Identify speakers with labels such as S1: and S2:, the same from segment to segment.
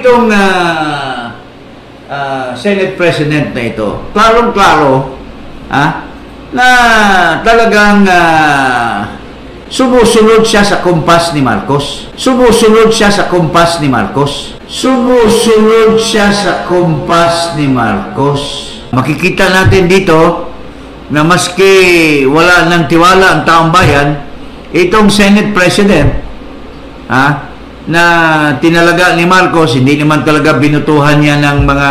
S1: itong Senate President na ito, klarong-klaro na talagang sumusunod siya sa kompas ni Marcos. Sumusunod siya sa kompas ni Marcos. Sumusunod siya sa kompas ni Marcos. Makikita natin dito na maski wala ng tiwala ang taong bayan, itong Senate President na tinalaga ni Marcos, hindi naman talaga binutuhan niya ng mga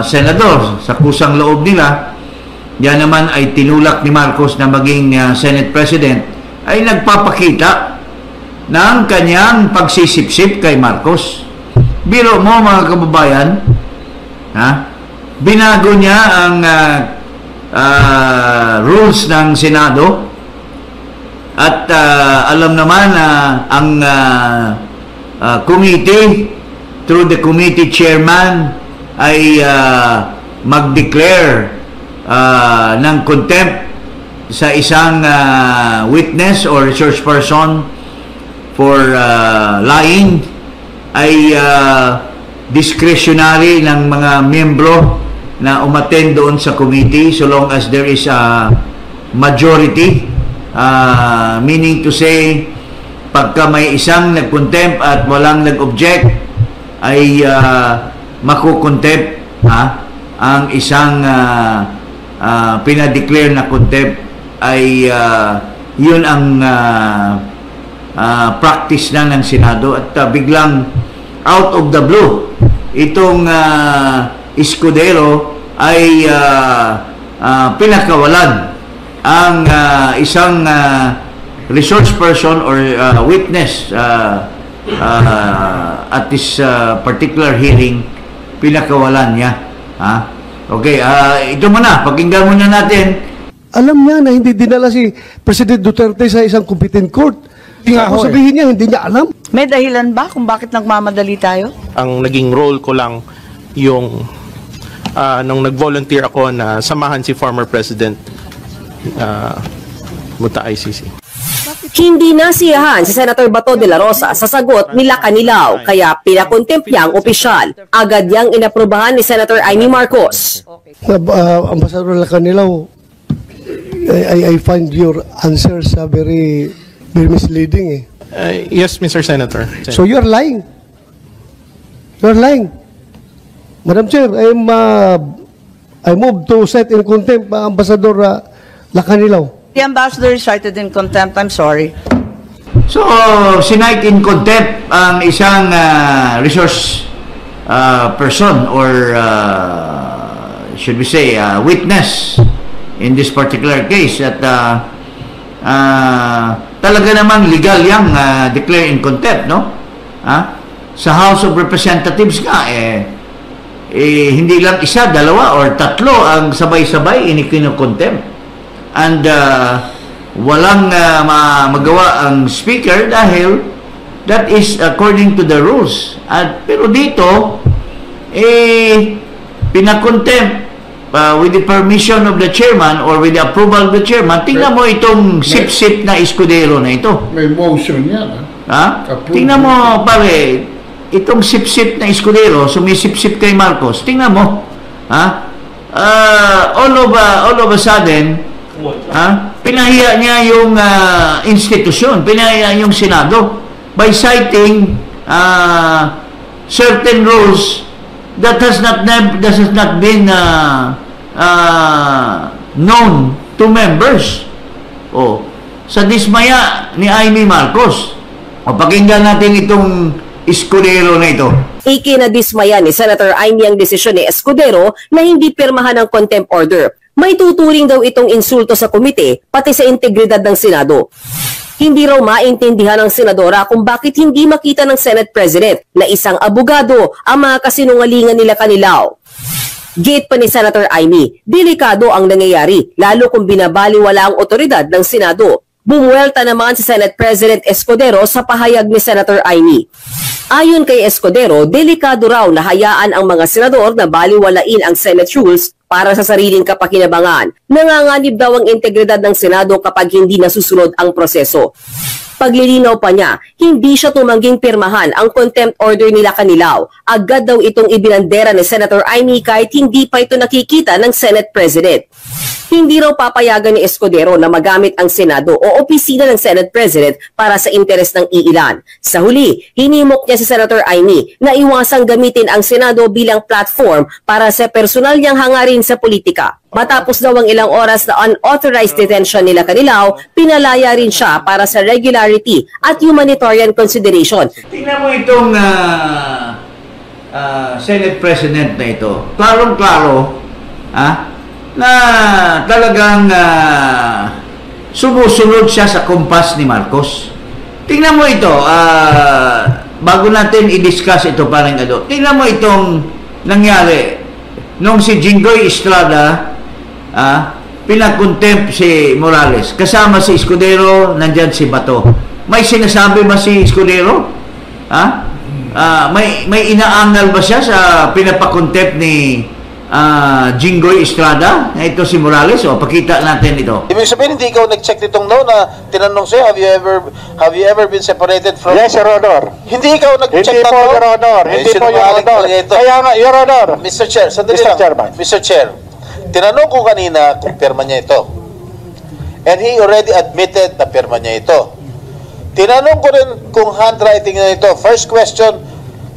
S1: senador sa kusang loob nila. Yan naman ay tinulak ni Marcos na maging Senate President, ay nagpapakita ng kanyang pagsisipsip kay Marcos. Biro mo mga kababayan, binago niya ang rules ng Senado at alam naman na ang committee, through the committee chairman, ay mag-declare ng contempt sa isang witness or resource person for lying. Ay discretionary ng mga miyembro na umattend doon sa committee so long as there is a majority, meaning to say pagka may isang nag-contempt at walang nag-object ay makukontempt ang isang pinadeclare na contempt. Ay yun ang practice na ng Senado at biglang out of the blue itong Escudero ay pinakawalan ang isang resource person or witness at this particular hearing. Pinakawalan niya. Okay, ito muna, pakinggan muna natin.
S2: Alam niya na hindi dinala si President Duterte sa isang competent court. Kung sabihin niya, hindi niya alam.
S3: May dahilan ba kung bakit nagmamadali tayo?
S4: Ang naging role ko lang yung nung nag-volunteer ako na samahan si former President Muta ICC.
S5: Hindi nasiyahan si Senator Bato de la Rosa sa sagot nila Kanilaw, kaya pinakontempt niya ang opisyal. Agad niyang inaprubahan ni Senator Amy Marcos.
S2: Ambassador Kanilaw, I find your answers very misleading.
S4: Yes, Mr. Senator.
S2: So you're lying. You're lying. Madam Chair, I move to set in contempt Ambassador Lacanilaw.
S3: The ambassador is cited in contempt. I'm sorry.
S1: So, sinight in contempt ang isang resource person or should we say witness in this particular case at talaga namang legal yung declare in contempt, no? Sa House of Representatives nga hindi lang isa, dalawa or tatlo ang sabay-sabay inikinukontempt. And walang magawa ang speaker dahil that is according to the rules. Pero dito pinakontempt with the permission of the chairman or with the approval of the chairman. Tingnan mo itong sip-sip na Escudero na ito.
S6: May motion yan.
S1: Tingnan mo pare, itong sip-sip na Escudero, sumisip-sip kay Marcos. Tingnan mo. All of a sudden, pinahiya niya yung institusyon, pinahiya yung Senado by citing certain rules that has not been known to members. Sa dismaya ni Amy Marcos. Pakinggan natin itong Escudero na ito.
S5: Ikinadismaya ni Senator Amy ang desisyon ni Escudero na hindi pirmahan ang contempt order. May tuturing daw itong insulto sa komite, pati sa integridad ng Senado. Hindi raw maintindihan ng senadora kung bakit hindi makita ng Senate President na isang abogado ang mga kasinungalingan nila Kanilaw. Gate pa ni Senator Amy, delikado ang nangyayari, lalo kung binabaliwala ang otoridad ng Senado. Bumuelta naman si Senate President Escudero sa pahayag ni Senator Amy. Ayon kay Escudero, delikado raw na hayaan ang mga senador na baliwalain ang Senate rules para sa sariling kapakinabangan. Nanganganib daw ang integridad ng Senado kapag hindi nasusunod ang proseso. Paglilinaw pa niya, hindi siya tumangging pirmahan ang contempt order nila Kanilaw. Agad daw itong ibinandera ni Senator Amy kahit hindi pa ito nakikita ng Senate President. Hindi raw papayagan ni Escudero na magamit ang Senado o opisina ng Senate President para sa interes ng iilan. Sa huli, hinimok niya si Senator Amy na iwasang gamitin ang Senado bilang platform para sa personal niyang hangarin sa politika. Matapos daw ang ilang oras na unauthorized detention nila Kanilaw, pinalaya rin siya para sa regularity at humanitarian consideration.
S1: Tingnan mo itong Senate President na ito. Klarong-klaro, na talagang sumusunod siya sa kumpas ni Marcos. Tingnan mo ito, bago natin i-discuss ito parang tingnan mo itong nangyari nung si Jinggoy Estrada pinakontempt si Morales kasama si Escudero, nandyan si Bato. May sinasabi ba si Escudero? May inaangal ba siya sa pinapakontempt ni Jinggoy Estrada na ito si Morales? O pakita natin ito.
S6: Ibig sabihin hindi ikaw nag-check nitong na tinanong siya, have you ever been separated from?
S7: Yes, Your Honor.
S6: Hindi ikaw nag-check
S7: Hindi po, Your Honor. Hindi po, Your Honor. Kaya nga, Your Honor.
S6: Mr. Chair, sandali lang. Mr. Chair, tinanong ko kanina kung pirma niya ito. And he already admitted na pirma niya ito. Tinanong ko rin kung handwriting na ito. First question,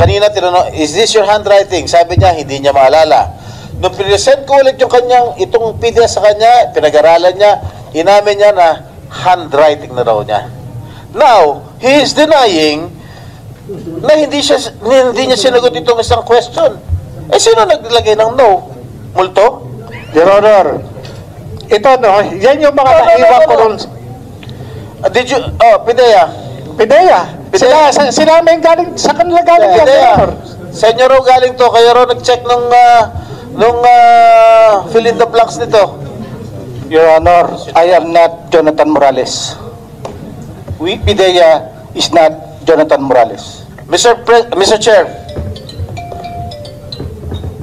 S6: kanina tinanong, is this your handwriting? Sabi niya, hindi niya maalala. Nung present ko ulit yung kanyang, itong PDF sa kanya, pinag-aralan niya, inamin niya na handwriting na raw niya. Now, he is denying na hindi niya sinagot itong isang question. Eh, sino naglagay ng no? Multo?
S7: Your Honor, ito yan yung mga naiwan ko ron.
S6: Did you,
S7: Pidea. Sila may galing, sa kanila galing yan, Your Honor.
S6: Sa inyo raw galing to, kayo raw nag-check nung fill in the blanks nito.
S7: Your Honor, I am not Jonathan Morales. Pidea is not Jonathan Morales.
S6: Mr. Chair.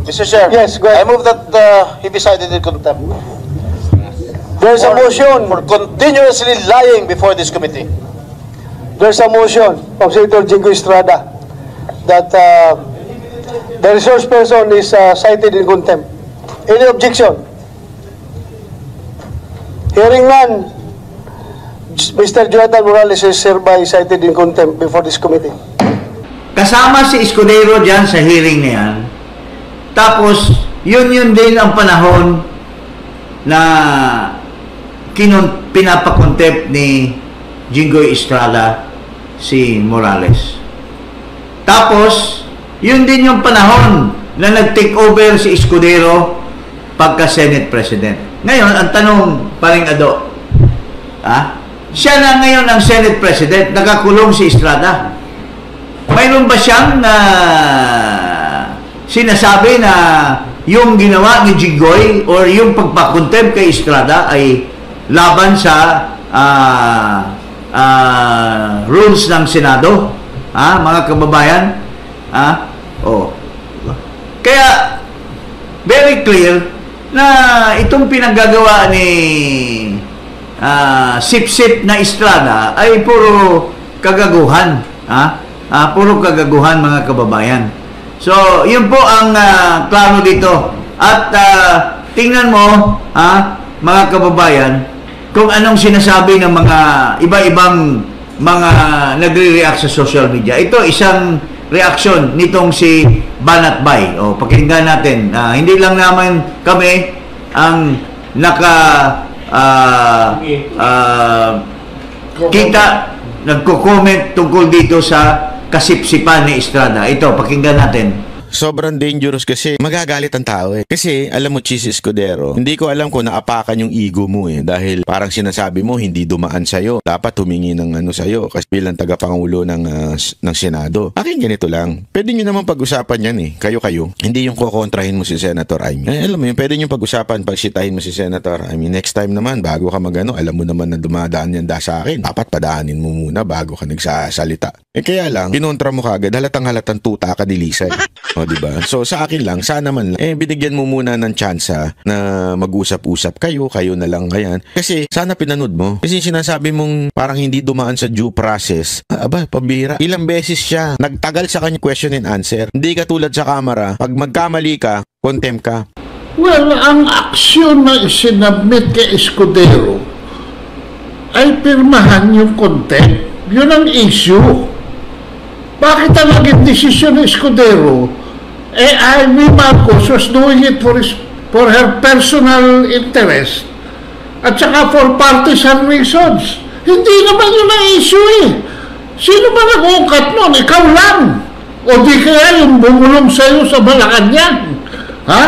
S6: Mr. Chair.
S7: Yes, go ahead.
S6: I move that he be cited in contempt.
S7: There's a motion.
S6: For continuously lying before this committee.
S7: There's a motion of Senator Jinggoy Estrada that the resource person is cited in contempt. Any objection? Hearing none, Mr. Jonathan Morales is hereby cited in contempt before this committee.
S1: Kasama si Escudero dyan sa hearing na yan. Tapos, yun din ang panahon na pinapakontempt ni Jinggoy Estrada si Morales. Tapos, yun din yung panahon na nag-take over si Escudero pagka Senate President. Ngayon, ang tanong pa rin siya na ngayon ang Senate President, nakakulong si Estrada. Mayroon ba siyang sinasabi na yung ginawa ni Jinggoy or yung pagpakontempt kay Estrada ay laban sa rules ng Senado? Mga kababayan? Kaya very clear na itong pinagagawa ni sip-sip na Estrada ay puro kagaguhan. Puro kagaguhan, mga kababayan. So, yun po ang klaro dito. At tingnan mo, mga kababayan, kung anong sinasabi ng mga iba-ibang mga nagre-react sa social media. Ito, isang reaksyon nitong si Banat Bay. O, pakinggan natin. Hindi lang naman kami ang nagko-comment tungkol dito sa kasipsipan ni Estrada. Ito, pakinggan natin.
S8: Sobrang dangerous kasi magagalit ang tao Kasi alam mo, Cheese Escudero, hindi ko alam kung naapakan yung ego mo dahil parang sinasabi mo hindi dumaan sa'yo. Dapat humingi ng sa'yo kasi bilang tagapangulo ng Senado. Akin ganito lang. Pwede nyo naman pag-usapan yan Kayo-kayo. Hindi yung kukontrahin mo si Senator Amy. Alam mo yun, pwede nyo pag-usapan pagsitahin mo si Senator Amy. Next time naman, bago ka alam mo naman na dumadaan yan sa akin. Dapat padaanin mo muna bago ka nagsasalita. Kaya lang, kinontra mo kagad, halatang tuta ka ni Lisa O, diba? So, sa akin lang, sana man lang, binigyan mo muna ng tsansa na mag-usap-usap kayo na lang kayan. Kasi, sana pinanood mo. Kasi sinasabi mong parang hindi dumaan sa due process. Pambira. Ilang beses siya nagtagal sa kanya question and answer. Hindi ka tulad sa camera. Pag magkamali ka, contempt ka.
S9: Well, ang aksyon na isinabmit kay Escudero ay pirmahan yung contempt. Yun ang issue. Bakit ang naging desisyon ng Escudero? Amy Marcos was doing it for her personal interest at saka for partisan reasons. Hindi naman yun ang issue eh. Sino ba nag-uungkat nun? Ikaw lang. O di kaya yung bumulong sa'yo sa Malacanang. Ha?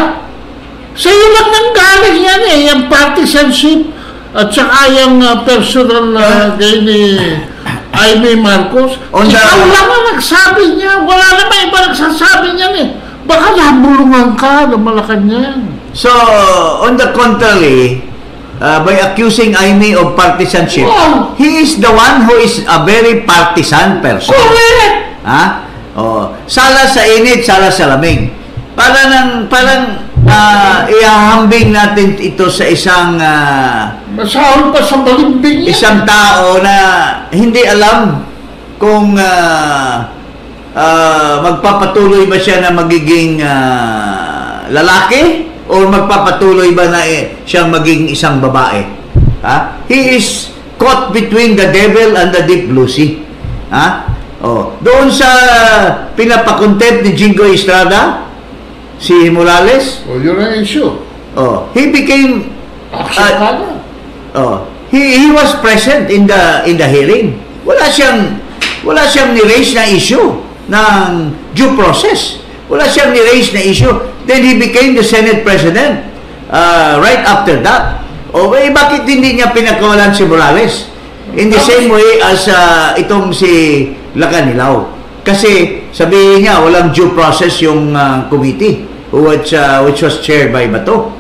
S9: Sa'yo lang nang galing yan eh. Yung partisanship at saka yung personal kay ni Amy Marcos. Ikaw lang ang nagsabi niya. Wala naman iba nagsasabi niyan eh. Baka nabulungan ka ng Malacanang.
S1: So, on the contrary, by accusing Amy of partisanship, he is the one who is a very partisan person.
S9: Correct!
S1: Ha? Sala sa init, sala sa lamig. Parang ihahambing natin ito sa isang
S9: masahol pa sa balimbing yan.
S1: Isang tao na hindi alam kung magpapatuloy ba siya na magiging lalaki o magpapatuloy ba na siyang maging isang babae. Ha? He is caught between the devil and the deep blue sea. Ha? Doon sa pinapakontempt ni Jingo Estrada, si Morales,
S9: yun ang issue.
S1: He became he was present in the hearing. Wala siyang ni-raise na issue ng due process. Wala siyang ni-raise na issue. Then he became the Senate President right after that. Bakit hindi niya pinakawalan si Morales? In the same way as itong si Lacanilao. Kasi sabihin niya, walang due process yung committee which was chaired by Bato.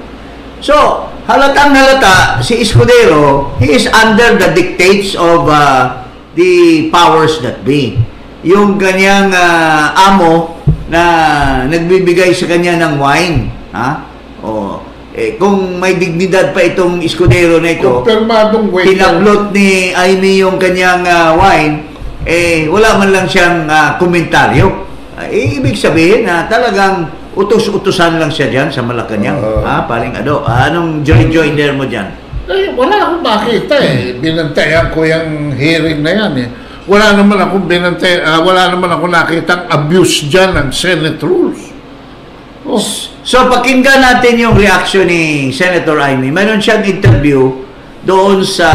S1: So, halatang halata, si Escudero, he is under the dictates of the powers that be. Yung kanyang amo na nagbibigay sa kanya ng wine. Kung may dignidad pa itong Escudero na ito, pinaplot ni Amy yung kanyang wine, wala man lang siyang komentaryo. Ibig sabihin na talagang utos-utusan lang siya dyan sa Malacanang. Paring anong join-joiner mo dyan?
S9: Wala akong makita eh. Binantayan ko yung hearing na yan eh. Wala naman ako nakitang abuse dyan ng Senate rules.
S1: So, pakinggan natin yung reaction ni Senator Amy. Mayroon siyang interview doon sa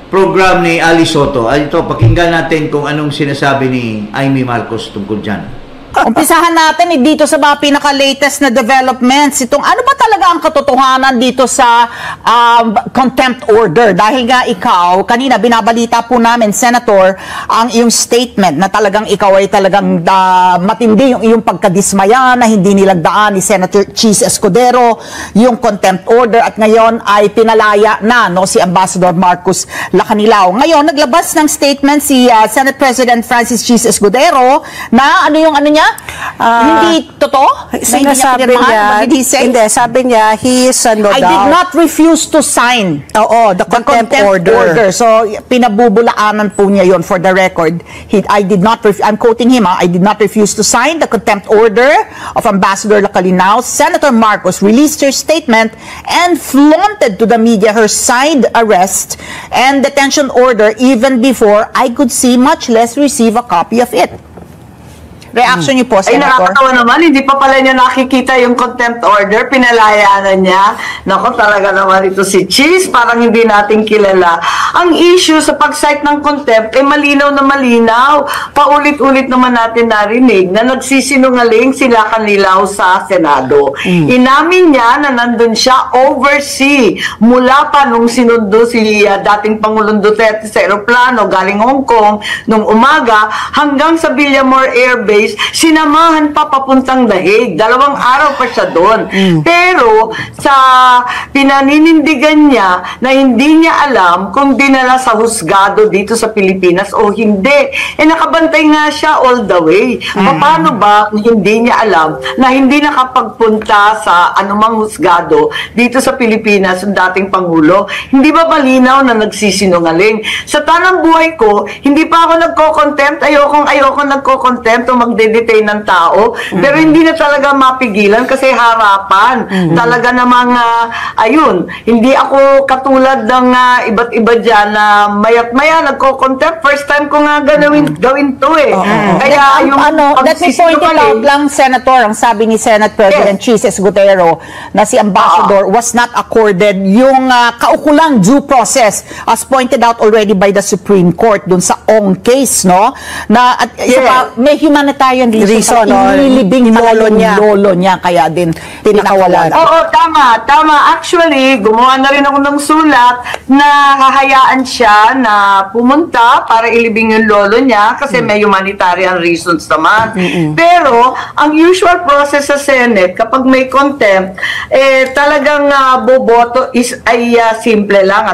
S1: program ni Ali Soto. Ito, pakinggan natin kung anong sinasabi ni Amy Marcos tungkol dyan.
S3: Umpisahan natin dito sa mga pinaka-latest na developments. Itong ano ba talaga ang katotohanan dito sa contempt order? Dahil nga ikaw, kanina binabalita po namin, Senator, ang iyong statement na talagang ikaw ay talagang matindi yung iyong pagkadismaya na hindi nilagdaan ni Senator Cheese Escudero yung contempt order at ngayon ay pinalaya na si Ambassador Marcos Lacanilao. Ngayon, naglabas ng statement si Senate President Francis Cheese Escudero na niya? Hindi totoo?
S10: Sinasabi niya, hindi, sabi niya, he is no doubt.
S3: I did not refuse to sign
S10: the contempt order.
S3: So, pinabubulaanan po niya yon for the record. I'm quoting him, I did not refuse to sign the contempt order of Ambassador Lacanilao. Senator Marcos released her statement and flaunted to the media her signed arrest and detention order even before I could see, much less receive a copy of it. Reaction niyo po, Senator?
S11: Ay, nakakatawa naman. Hindi pa pala niya nakikita yung contempt order. Pinalayaan niya. Naku, talaga naman ito si Cheese. Parang hindi natin kilala. Ang issue sa pag-cite ng contempt ay malinaw na malinaw. Paulit-ulit naman natin narinig na nagsisinungaling sila Lacanilao sa Senado. Inamin niya na nandun siya overseas mula pa nung sinundo si dating Pangulong Duterte sa aeroplano galing Hong Kong nung umaga hanggang sa Villamor Air Base days, sinamahan pa papuntang Dahig. 2 araw pa siya doon. Pero sa pinaninindigan niya na hindi niya alam kung dinala sa husgado dito sa Pilipinas o hindi. Nakabantay nga siya all the way. Paano ba hindi niya alam na hindi nakapagpunta sa anumang husgado dito sa Pilipinas ang dating Pangulo? Hindi ba malinaw na nagsisinungaling? Sa tanang buhay ko, hindi pa ako nagko-contempt. Ayokong nagko-contempt o magde-detain ng tao. Pero hindi na talaga mapigilan kasi harapan. Talaga namang, ayun, hindi ako katulad ng iba't iba dyan na maya't maya nagko-contempt. First time ko nga gawin to eh. Kaya yung
S3: let me point it out lang, Senator, ang sabi ni Senate President Cheese Escudero na si Ambassador was not accorded yung kaukulang due process as pointed out already by the Supreme Court dun sa Ong case, no? Na at may humanitarian reason, inilibing lolo niya kaya din tinakawalan.
S11: Oo, tama. Actually, gumawa na rin ako ng sulat na hahayaan siya na pumunta para ilibing yung lolo niya kasi may humanitarian reasons naman. Pero, ang usual process sa Senate, kapag may contempt, talagang boboto ay simple lang.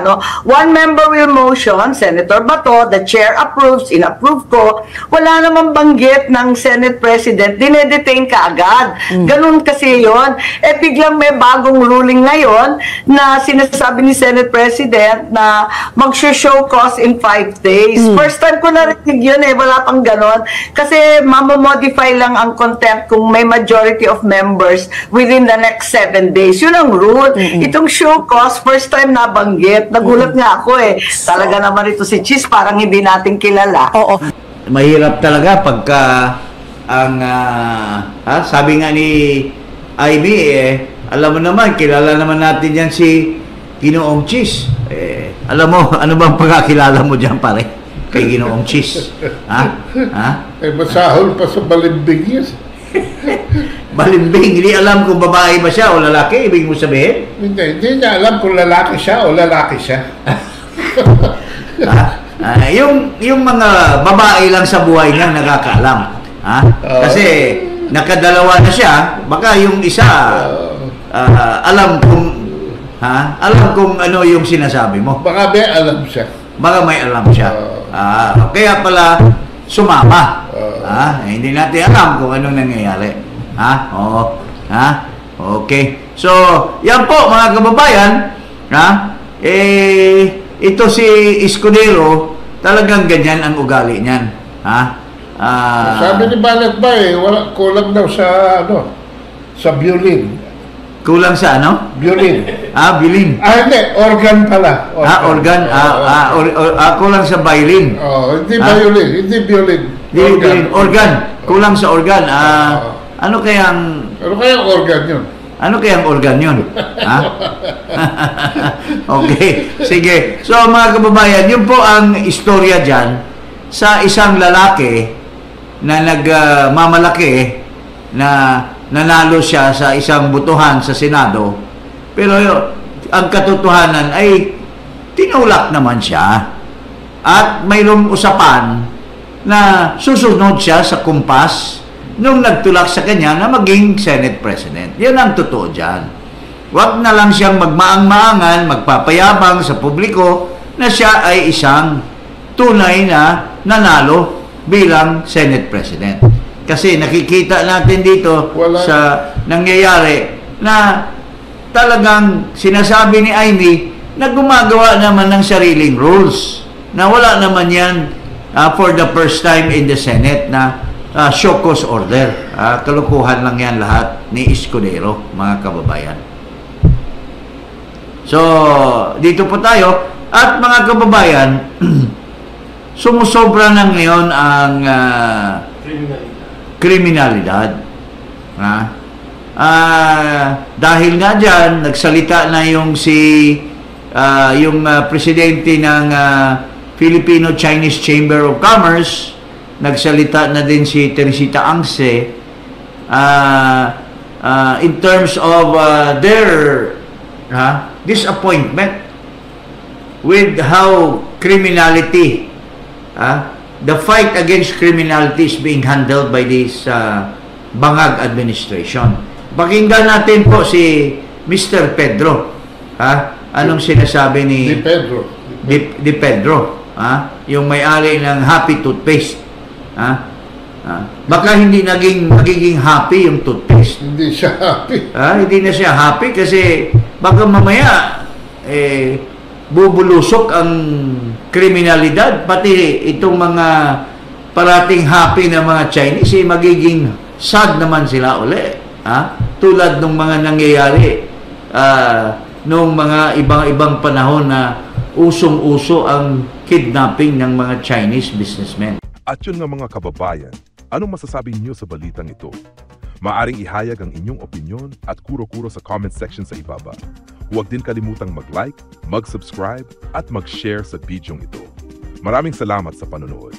S11: One member will motion, Senator Bato, the chair approves, inapprove ko, wala namang banggit ng Senate President, dinedetain ka agad. Ganun kasi yon. Biglang may bagong ruling ngayon na sinasabi ni Senate President na mag-show cause in 5 days. First time ko narinig yun wala pang ganon. Kasi mamomodify lang ang contempt kung may majority of members within the next 7 days. Yun ang rule. Itong show cause, first time nabanggit. Nagulat nga ako Talaga naman ito si Cheese, parang hindi natin kilala.
S3: Oo.
S1: Mahirap talaga pagka ang sabi nga ni Ivy, alam mo naman, kilala naman natin yan si Ginoong Cheese. Alam mo, ano bang pagkakilala mo dyan, pare? Kay Ginoong Cheese.
S9: Masahol pa sa balimbing yan.
S1: Balimbing, hindi alam kung babae ba siya o lalaki, ibig mo sabihin?
S9: Hindi niya alam kung lalaki siya o lalaki siya.
S1: Yung mga babae lang sa buhay niya nakakaalam. Kasi nakadalawa na siya, baka yung isa alam kung ano yung sinasabi mo.
S9: Baka may alam siya.
S1: Kaya pala sumama. Hindi natin alam kung anong nangyayari. Okay. So, yan po mga kababayan, ito si Escudero, talagang ganyan ang ugali niyan.
S9: Sabi ni Balat ba kulang daw sa sa violin.
S1: Kulang sa ano?
S9: Violin.
S1: Violin.
S9: Hindi, organ pala.
S1: Organ. Kulang sa violin.
S9: Hindi violin, hindi violin.
S1: Organ. Kulang sa organ. Ano kayang
S9: organ yun?
S1: Ano kayang organ yun? Okay, sige. So mga kababayan, yun po ang istorya dyan sa isang lalaki na nagmamalaki na nanalo siya sa isang butuhan sa Senado. Pero ang katotohanan ay tinulak naman siya. At mayroong usapan na susunod siya sa kumpas nung nagtulak sa kanya na maging Senate President. Yan ang totoo dyan. Huwag na lang siyang magmaang-maangan, magpapayabang sa publiko na siya ay isang tunay na nanalo bilang Senate President. Kasi nakikita natin dito sa nangyayari na talagang sinasabi ni Amy na gumagawa naman ng sariling rules. Na wala naman yan for the first time in the Senate na show cause order. Kalukuhan lang yan lahat ni Escudero, mga kababayan. So, dito po tayo. At mga kababayan, sumusobra na ngayon ang kriminalidad. Dahil nga dyan, nagsalita na yung presidente ng Filipino-Chinese Chamber of Commerce, nagsalita na din si Teresita Angse in terms of their disappointment with how criminality the fight against criminality is being handled by this Bangag administration. Pakinggan natin po si Mr. Pedro. Anong sinasabi ni Di Pedro, yung may-ari ng Happy Toothpaste. Baka hindi magiging happy yung toothpaste.
S9: Hindi siya happy.
S1: Hindi na siya happy kasi baka mamaya bubulusok ang kriminalidad, pati itong mga parating happy na mga Chinese, magiging sad naman sila uli. Tulad ng mga nangyayari nung mga ibang panahon na usong-uso ang kidnapping ng mga Chinese businessmen.
S12: At yun nga mga kababayan, anong masasabi niyo sa balitang ito? Maaring ihayag ang inyong opinyon at kuro-kuro sa comment section sa ibaba. Huwag din kalimutang mag-like, mag-subscribe at mag-share sa bidyong ito. Maraming salamat sa panonood.